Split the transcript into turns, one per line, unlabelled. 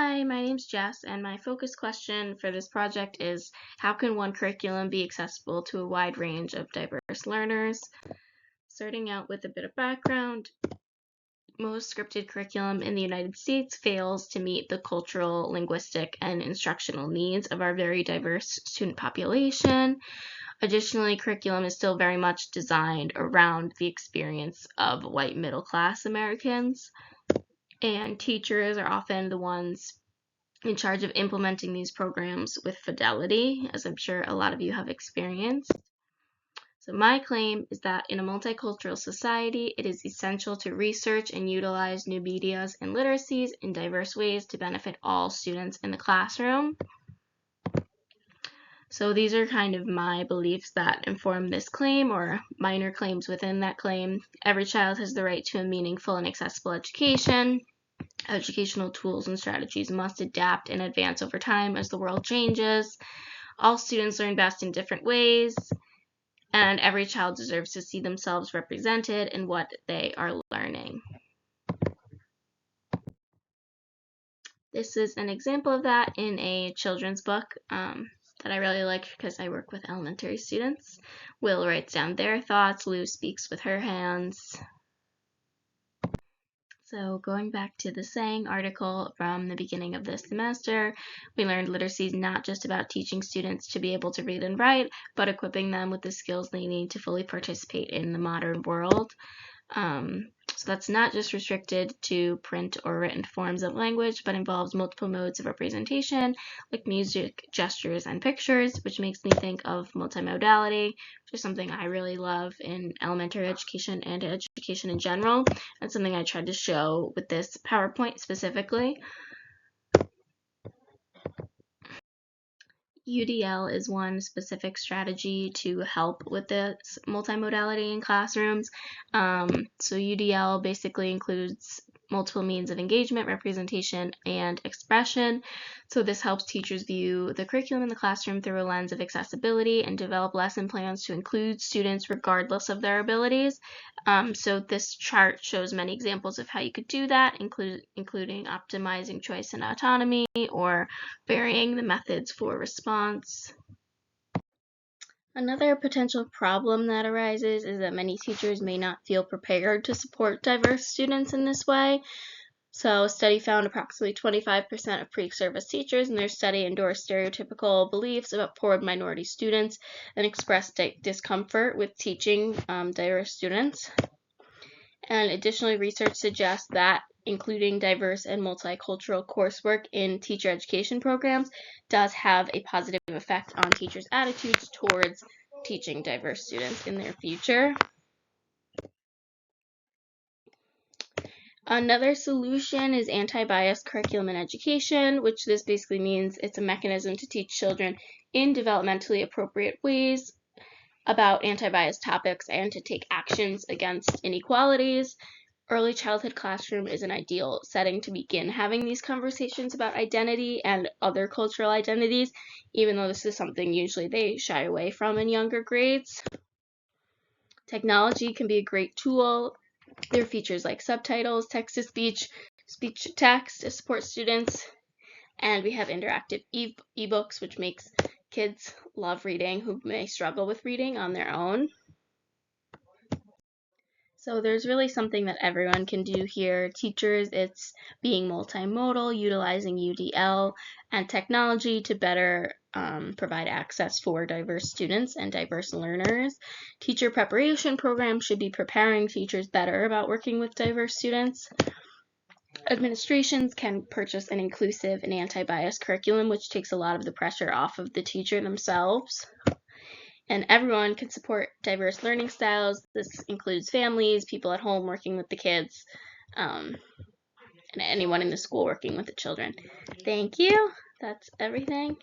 Hi, my name's Jess, and my focus question for this project is how can one curriculum be accessible to a wide range of diverse learners? Starting out with a bit of background, most scripted curriculum in the United States fails to meet the cultural, linguistic, and instructional needs of our very diverse student population. Additionally, curriculum is still very much designed around the experience of white middle-class Americans, and teachers are often the ones in charge of implementing these programs with fidelity, as I'm sure a lot of you have experienced. So my claim is that in a multicultural society, it is essential to research and utilize new medias and literacies in diverse ways to benefit all students in the classroom. So these are kind of my beliefs that inform this claim, or minor claims within that claim. Every child has the right to a meaningful and accessible education. Educational tools and strategies must adapt and advance over time as the world changes. All students learn best in different ways, and every child deserves to see themselves represented in what they are learning. This is an example of that in a children's book that I really like because I work with elementary students. Will writes down their thoughts, Lou speaks with her hands. So going back to the saying article from the beginning of this semester, we learned literacy is not just about teaching students to be able to read and write, but equipping them with the skills they need to fully participate in the modern world. So that's not just restricted to print or written forms of language, but involves multiple modes of representation, like music, gestures, and pictures, which makes me think of multimodality, which is something I really love in elementary education and education in general, and something I tried to show with this PowerPoint specifically. UDL is one specific strategy to help with this multimodality in classrooms. So UDL basically includes multiple means of engagement, representation, and expression. So this helps teachers view the curriculum in the classroom through a lens of accessibility and develop lesson plans to include students regardless of their abilities. So this chart shows many examples of how you could do that, including optimizing choice and autonomy, or varying the methods for response. Another potential problem that arises is that many teachers may not feel prepared to support diverse students in this way. So a study found approximately 25% of pre-service teachers in their study endorsed stereotypical beliefs about poor minority students and expressed discomfort with teaching diverse students. And additionally, research suggests that including diverse and multicultural coursework in teacher education programs does have a positive effect on teachers' attitudes towards teaching diverse students in their future. Another solution is anti-bias curriculum in education, which this basically means it's a mechanism to teach children in developmentally appropriate ways about anti-bias topics and to take actions against inequalities. Early childhood classroom is an ideal setting to begin having these conversations about identity and other cultural identities, even though this is something usually they shy away from in younger grades. Technology can be a great tool. There are features like subtitles, text-to-speech, speech-to-text to support students, and we have interactive ebooks, which makes kids love reading who may struggle with reading on their own. So there's really something that everyone can do here. Teachers, it's being multimodal, utilizing UDL and technology to better provide access for diverse students and diverse learners. Teacher preparation programs should be preparing teachers better about working with diverse students. Administrations can purchase an inclusive and anti-bias curriculum, which takes a lot of the pressure off of the teacher themselves. And everyone can support diverse learning styles. This includes families, people at home working with the kids, and anyone in the school working with the children. Thank you. That's everything.